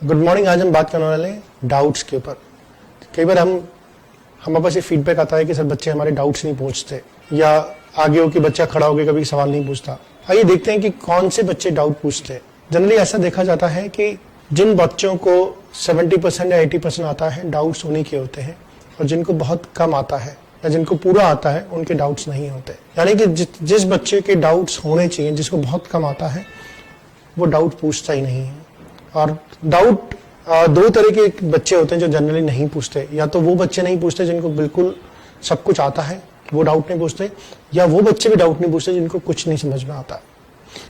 Good morning. आज हम बात करने वाले हैं डाउट्स के ऊपर। कई बार हमारे पास ये फीडबैक आता है कि सर बच्चे हमारे डाउट्स नहीं पूछते, या आगे हो कि बच्चा खड़ा होकर कभी सवाल नहीं पूछता। आइए देखते हैं कि कौन से बच्चे डाउट पूछते हैं। जनरली ऐसा देखा जाता है कि जिन बच्चों को 70% या 80% आता है, डाउट्स उन्हीं के होते हैं, और जिनको बहुत कम आता है या जिनको पूरा आता है उनके डाउट्स नहीं होते। यानी कि जिस बच्चे के डाउट्स होने चाहिए, जिसको बहुत कम आता है, वो डाउट पूछता ही नहीं है। और डाउट दो तरह के बच्चे होते हैं जो जनरली नहीं पूछते। या तो वो बच्चे नहीं पूछते जिनको बिल्कुल सब कुछ आता है, वो डाउट नहीं पूछते, या वो बच्चे भी डाउट नहीं पूछते जिनको कुछ नहीं समझ में आता।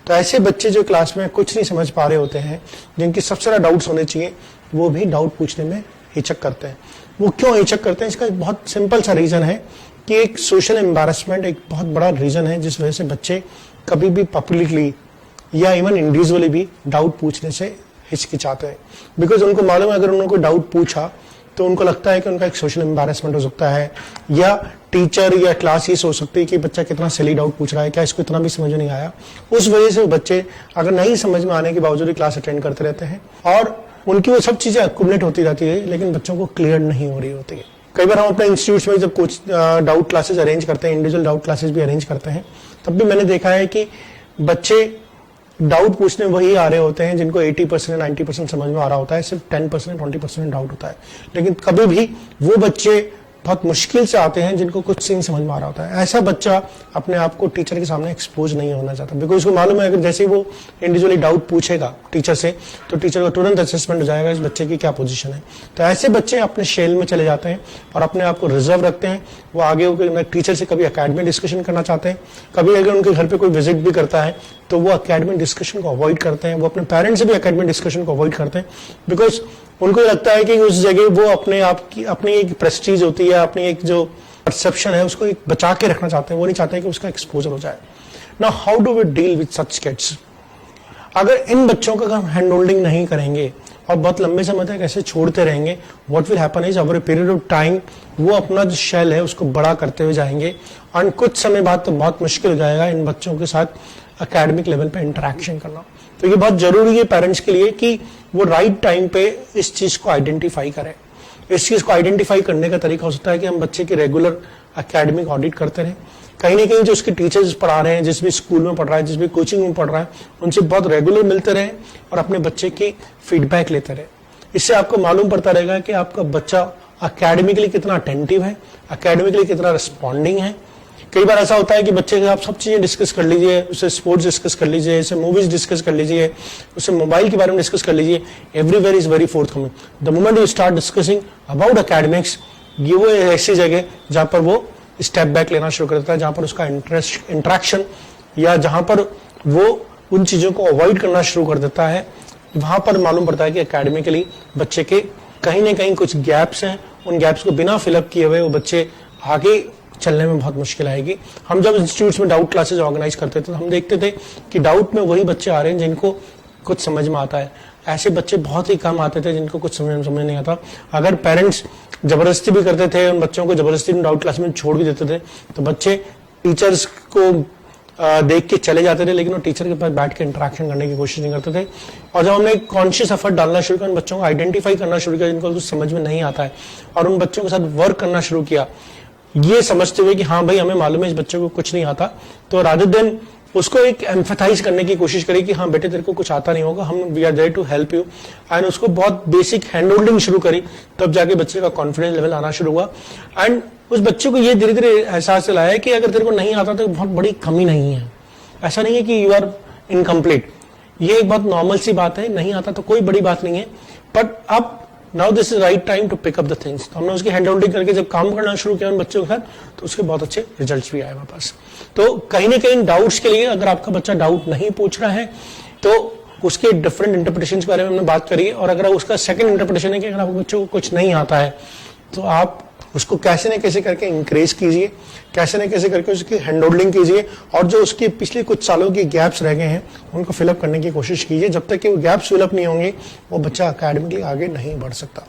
तो ऐसे बच्चे जो क्लास में कुछ नहीं समझ पा रहे होते हैं, जिनकी सबसे ज्यादा डाउट्स होने चाहिए, वो भी डाउट पूछने में हिचक करते हैं। वो क्यों हिचक करते हैं? इसका एक बहुत सिंपल सा रीजन है कि एक सोशल एम्बैरेसमेंट एक बहुत बड़ा रीजन है, जिस वजह से बच्चे कभी भी पब्लिकली या इवन इंडिविजुअली भी डाउट पूछने से हिचकिचाते हैं। बिकॉज उनको मालूम है अगर उन्होंने कोई डाउट पूछा तो उनको लगता है कि उनका एक सोशल एम्बैरेसमेंट हो सकता है, या टीचर या क्लास ये सोच सकती है कि बच्चा कितना सिली डाउट पूछ रहा है, क्या इसको इतना भी समझ नहीं आया। उस वजह से वो बच्चे अगर नहीं समझ में आने के बावजूद क्लास अटेंड करते रहते हैं, और उनकी वो सब चीजें अक्यूमुलेट होती रहती है, लेकिन बच्चों को क्लियर नहीं हो रही होती है। कई बार हम अपने इंस्टीट्यूट में जब कुछ डाउट क्लासेस अरेंज करते हैं, इंडिविजुअल डाउट क्लासेस भी अरेंज करते हैं, तब भी मैंने देखा है कि बच्चे डाउट पूछने वही आ रहे होते हैं जिनको 80% 90% समझ में आ रहा होता है, सिर्फ 10% 20% डाउट होता है। लेकिन कभी भी वो बच्चे बहुत मुश्किल से आते हैं जिनको कुछ नहीं समझ में आ रहा होता है। ऐसा बच्चा अपने आप को टीचर के सामने एक्सपोज नहीं होना चाहता, बिकॉज उसको मालूम है अगर जैसे ही वो इंडिविजुअली डाउट पूछेगा टीचर से, तो टीचर का तुरंत असेसमेंट हो जाएगा इस बच्चे की क्या पोजीशन है। तो ऐसे बच्चे अपने शेल में चले जाते हैं और अपने आप को रिजर्व रखते हैं। वो आगे होकर टीचर से कभी एकेडमिक डिस्कशन करना चाहते हैं, कभी अगर उनके घर पे कोई विजिट भी करता है तो वो एकेडमिक डिस्कशन को अवॉइड करते हैं। वो अपने पेरेंट्स से भी एकेडमिक डिस्कशन को अवॉइड करते हैं, बिकॉज उनको लगता है कि उस जगह वो अपने आप की अपनी एक प्रेस्टीज होती है, अपनी एक जो परसेप्शन है उसको एक बचा के रखना चाहते हैं। वो नहीं चाहते कि उसका एक्सपोजर हो जाए। Now how do we deal with such kids? अगर इन बच्चों का हम हैंड होल्डिंग नहीं करेंगे और बहुत लंबे समय तक ऐसे छोड़ते रहेंगे, what will happen is over a period of time वो अपना जो शेल है उसको बड़ा करते हुए जाएंगे, और कुछ समय बाद तो बहुत मुश्किल हो जाएगा इन बच्चों के साथ एकेडमिक लेवल पे इंटरेक्शन करना। तो ये बहुत जरूरी है पेरेंट्स के लिए कि वो राइट टाइम पे इस चीज को आइडेंटिफाई करें। इस चीज को आइडेंटिफाई करने का तरीका हो सकता है कि हम बच्चे की रेगुलर एकेडमिक ऑडिट करते रहें। कहीं ना कहीं जो उसके टीचर्स पढ़ा रहे हैं, जिस भी स्कूल में पढ़ रहा है, जिस भी कोचिंग में पढ़ रहा है, उनसे बहुत रेगुलर मिलते रहें और अपने बच्चे की फीडबैक लेते रहें। इससे आपको मालूम पड़ता रहेगा कि आपका बच्चा अकेडमिकली कितना अटेंटिव है, अकेडमिकली कितना रिस्पॉन्डिंग है। कई बार ऐसा होता है कि बच्चे के आप सब चीजें डिस्कस कर लीजिए, उसे स्पोर्ट्स डिस्कस कर लीजिए, उसे मूवीज डिस्कस कर लीजिए, उसे मोबाइल के बारे में डिस्कस कर लीजिए, everywhere is very forthcoming. The moment you start discussing about academics, ये वो ऐसी जगह जहां पर वो स्टेप बैक लेना शुरू कर देता है, जहां पर उसका इंटरेक्शन या जहां पर वो उन चीजों को अवॉइड करना शुरू कर देता है, वहां पर मालूम पड़ता है कि एकेडमिकली बच्चे के कहीं ना कहीं कुछ गैप्स हैं। उन गैप्स को बिना फिलअप किए हुए वो बच्चे आगे चलने में बहुत मुश्किल आएगी। हम जब इंस्टीट्यूट्स में डाउट क्लासेस ऑर्गेनाइज करते थे तो हम देखते थे कि डाउट में वही बच्चे आ रहे हैं जिनको कुछ समझ में आता है। ऐसे बच्चे बहुत ही कम आते थे जिनको कुछ समझ नहीं आता। अगर पेरेंट्स जबरदस्ती भी करते थे, उन बच्चों को जबरदस्ती डाउट क्लास में छोड़ भी देते थे, तो बच्चे टीचर्स को देख के चले जाते थे, लेकिन वो टीचर के पास बैठ के इंटरेक्शन करने की कोशिश नहीं करते थे। और जब हमने कॉन्शियस एफर्ट डालना शुरू किया, उन बच्चों को आइडेंटिफाई करना शुरू किया जिनको कुछ समझ में नहीं आता है, और उन बच्चों के साथ वर्क करना शुरू किया, ये समझते हुए कि हाँ भाई हमें मालूम है इस बच्चे को कुछ नहीं आता, तो रादर देन उसको एक एम्फेथाइज करने की कोशिश करें कि हाँ बेटे तेरे को कुछ आता नहीं होगा, हम we are there to help you, and उसको बहुत बेसिक हैंड होल्डिंग शुरू करी, तब जाके बच्चे का कॉन्फिडेंस लेवल आना शुरू हुआ। एंड उस बच्चे को ये धीरे धीरे एहसास दिलाया है कि अगर तेरे को नहीं आता तो बहुत बड़ी कमी नहीं है, ऐसा नहीं है कि यू आर इनकम्प्लीट। ये एक बहुत नॉर्मल सी बात है, नहीं आता तो कोई बड़ी बात नहीं है, बट अब now this is right time to pick up the things. तो हमने उसकी हैंड होल्डिंग करके जब काम करना शुरू किया उन बच्चों के साथ, तो उसके बहुत अच्छे रिजल्ट्स भी आए हमारे पास। तो कहीं ना कहीं डाउट्स के लिए अगर आपका बच्चा डाउट नहीं पूछ रहा है तो उसके डिफरेंट इंटरप्रिटेशंस के बारे में हमने बात करी, और अगर उसका सेकंड इंटरप्रिटेशन है कि अगर आपके बच्चों को कुछ नहीं आता है तो आप उसको कैसे न कैसे करके इंक्रेज कीजिए, कैसे न कैसे करके उसकी हैंड होल्डिंग कीजिए, और जो उसके पिछले कुछ सालों के गैप्स रह गए हैं उनको फिलअप करने की कोशिश कीजिए। जब तक कि वो गैप्स फिलअप नहीं होंगे वो बच्चा अकेडमिकली आगे नहीं बढ़ सकता।